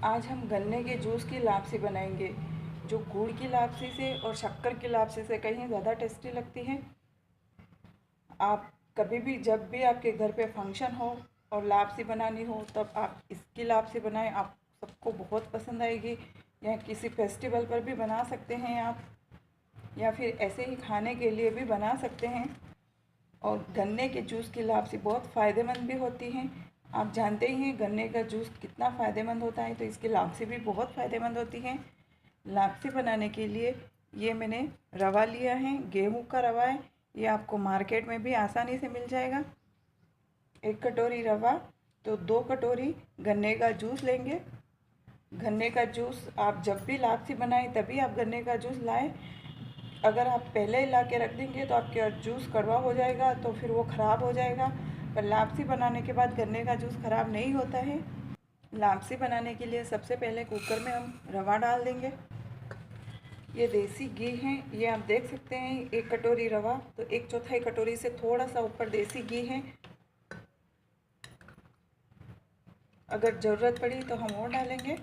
आज हम गन्ने के जूस की लापसी बनाएंगे, जो गुड़ की लापसी से और शक्कर की लापसी से कहीं ज़्यादा टेस्टी लगती है। आप कभी भी जब भी आपके घर पे फंक्शन हो और लापसी बनानी हो तब आप इसकी लापसी बनाएं, आप सबको बहुत पसंद आएगी। या किसी फेस्टिवल पर भी बना सकते हैं आप, या फिर ऐसे ही खाने के लिए भी बना सकते हैं। और गन्ने के जूस की लापसी बहुत फ़ायदेमंद भी होती है। आप जानते ही हैं गन्ने का जूस कितना फ़ायदेमंद होता है, तो इसकी लापसी भी बहुत फ़ायदेमंद होती है। लापसी बनाने के लिए ये मैंने रवा लिया है, गेहूं का रवा है। ये आपको मार्केट में भी आसानी से मिल जाएगा। 1 कटोरी रवा, तो 2 कटोरी गन्ने का जूस लेंगे। गन्ने का जूस आप जब भी लापसी बनाएं तभी आप गन्ने का जूस लाएं। अगर आप पहले ही ला के रख देंगे तो आपका जूस कड़वा हो जाएगा, तो फिर वो ख़राब हो जाएगा। पर लापसी बनाने के बाद गन्ने का जूस ख़राब नहीं होता है। लापसी बनाने के लिए सबसे पहले कुकर में हम रवा डाल देंगे। ये देसी घी है, ये आप देख सकते हैं। 1 कटोरी रवा, तो 1/4 कटोरी से थोड़ा सा ऊपर देसी घी है। अगर ज़रूरत पड़ी तो हम और डालेंगे।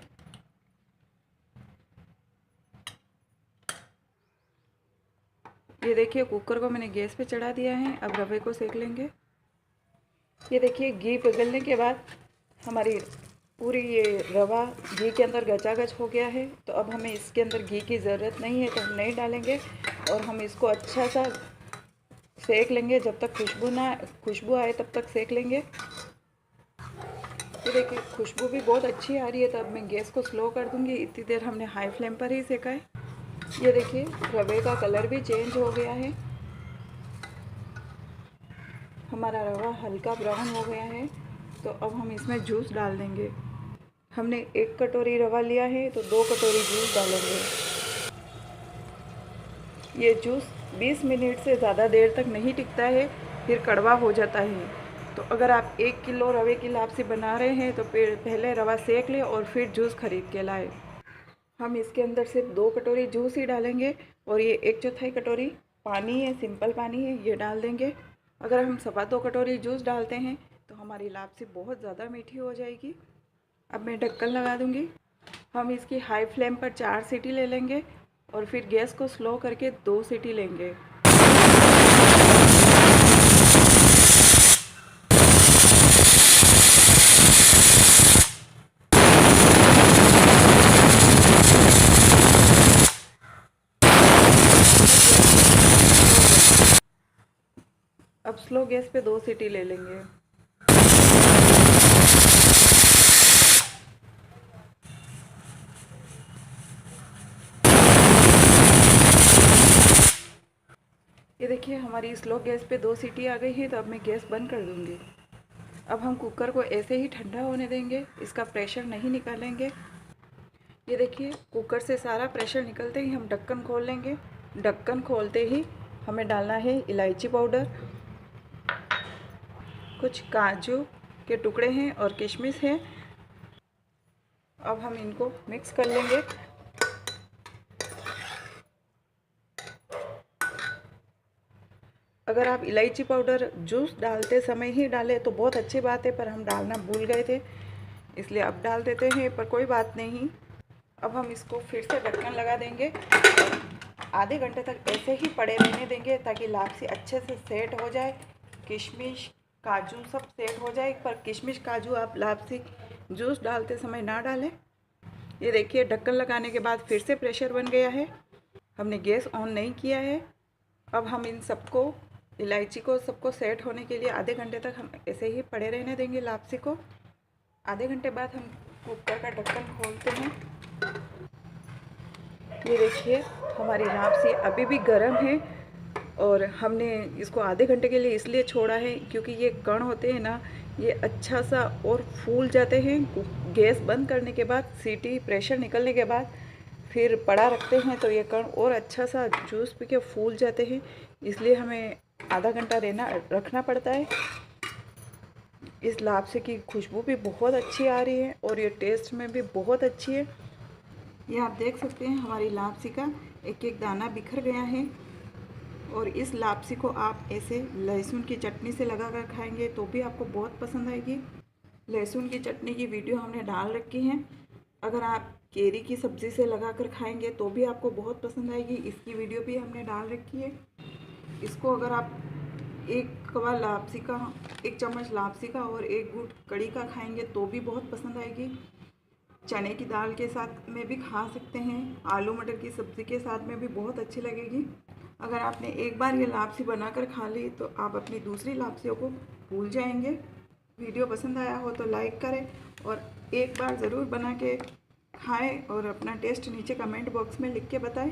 ये देखिए कुकर को मैंने गैस पे चढ़ा दिया है। अब रवे को सेक लेंगे। ये देखिए घी पिघलने के बाद हमारी पूरी ये रवा घी के अंदर गचागच हो गया है। तो अब हमें इसके अंदर घी की ज़रूरत नहीं है, तो हम नहीं डालेंगे। और हम इसको अच्छा सा सेक लेंगे, जब तक खुशबू आए तब तक सेक लेंगे। तो देखिए खुशबू भी बहुत अच्छी आ रही है, तो अब मैं गैस को स्लो कर दूंगी। इतनी देर हमने हाई फ्लेम पर ही सेका है। ये देखिए रवे का कलर भी चेंज हो गया है, हमारा रवा हल्का ब्राउन हो गया है। तो अब हम इसमें जूस डाल देंगे। हमने 1 कटोरी रवा लिया है, तो 2 कटोरी जूस डालेंगे। ये जूस 20 मिनट से ज़्यादा देर तक नहीं टिकता है, फिर कड़वा हो जाता है। तो अगर आप 1 किलो रवे की लापसी बना रहे हैं तो फिर पहले रवा सेक लें और फिर जूस खरीद के लाएं। हम इसके अंदर सिर्फ 2 कटोरी जूस ही डालेंगे, और ये 1/4 कटोरी पानी है, सिंपल पानी है, ये डाल देंगे। अगर हम 2.25 कटोरी जूस डालते हैं तो हमारी लापसी बहुत ज़्यादा मीठी हो जाएगी। अब मैं ढक्कन लगा दूंगी। हम इसकी हाई फ्लेम पर 4 सीटी ले लेंगे और फिर गैस को स्लो करके 2 सीटी लेंगे। अब स्लो गैस पे 2 सीटी ले लेंगे। ये देखिए हमारी स्लो गैस पे 2 सीटी आ गई है, तो अब मैं गैस बंद कर दूंगी। अब हम कुकर को ऐसे ही ठंडा होने देंगे, इसका प्रेशर नहीं निकालेंगे। ये देखिए कुकर से सारा प्रेशर निकलते ही हम ढक्कन खोल लेंगे। ढक्कन खोलते ही हमें डालना है इलायची पाउडर, कुछ काजू के टुकड़े हैं और किशमिश है। अब हम इनको मिक्स कर लेंगे। अगर आप इलायची पाउडर जूस डालते समय ही डालें तो बहुत अच्छी बात है, पर हम डालना भूल गए थे, इसलिए अब डाल देते हैं, पर कोई बात नहीं। अब हम इसको फिर से ढक्कन लगा देंगे, आधे घंटे तक ऐसे ही पड़े रहने देंगे ताकि लापसी अच्छे से सेट हो जाए, किशमिश काजू सब सेट हो जाए। पर किशमिश काजू आप लापसी जूस डालते समय ना डालें। ये देखिए ढक्कन लगाने के बाद फिर से प्रेशर बन गया है, हमने गैस ऑन नहीं किया है। अब हम इन सबको इलायची को सबको सेट होने के लिए आधे घंटे तक हम ऐसे ही पड़े रहने देंगे लापसी को। आधे घंटे बाद हम कुकर का ढक्कन खोलते हैं। ये देखिए हमारी लापसी अभी भी गर्म है, और हमने इसको आधे घंटे के लिए इसलिए छोड़ा है क्योंकि ये कण होते हैं ना, ये अच्छा सा और फूल जाते हैं। गैस बंद करने के बाद सीटी प्रेशर निकलने के बाद फिर पड़ा रखते हैं तो ये कण और अच्छा सा जूस पी के फूल जाते हैं, इसलिए हमें आधा घंटा रखना पड़ता है। इस लापसी की खुशबू भी बहुत अच्छी आ रही है और ये टेस्ट में भी बहुत अच्छी है। ये आप देख सकते हैं हमारी लापसी का एक एक दाना बिखर गया है। और इस लापसी को आप ऐसे लहसुन की चटनी से लगा कर खाएंगे तो भी आपको बहुत पसंद आएगी। लहसुन की चटनी की वीडियो हमने डाल रखी है, अगर आप केरी की सब्ज़ी से लगा कर खाएंगे तो भी आपको बहुत पसंद आएगी। इसकी वीडियो भी हमने डाल रखी है। इसको अगर आप एक कवा लापसी का, 1 चम्मच लापसी का और 1 घूंट कड़ी का खाएंगे तो भी बहुत पसंद आएगी। चने की दाल के साथ में भी खा सकते हैं, आलू मटर की सब्ज़ी के साथ में भी बहुत अच्छी लगेगी। अगर आपने एक बार ये लापसी बनाकर खा ली तो आप अपनी दूसरी लापसियों को भूल जाएंगे। वीडियो पसंद आया हो तो लाइक करें और एक बार ज़रूर बना के खाएं और अपना टेस्ट नीचे कमेंट बॉक्स में लिख के बताएं।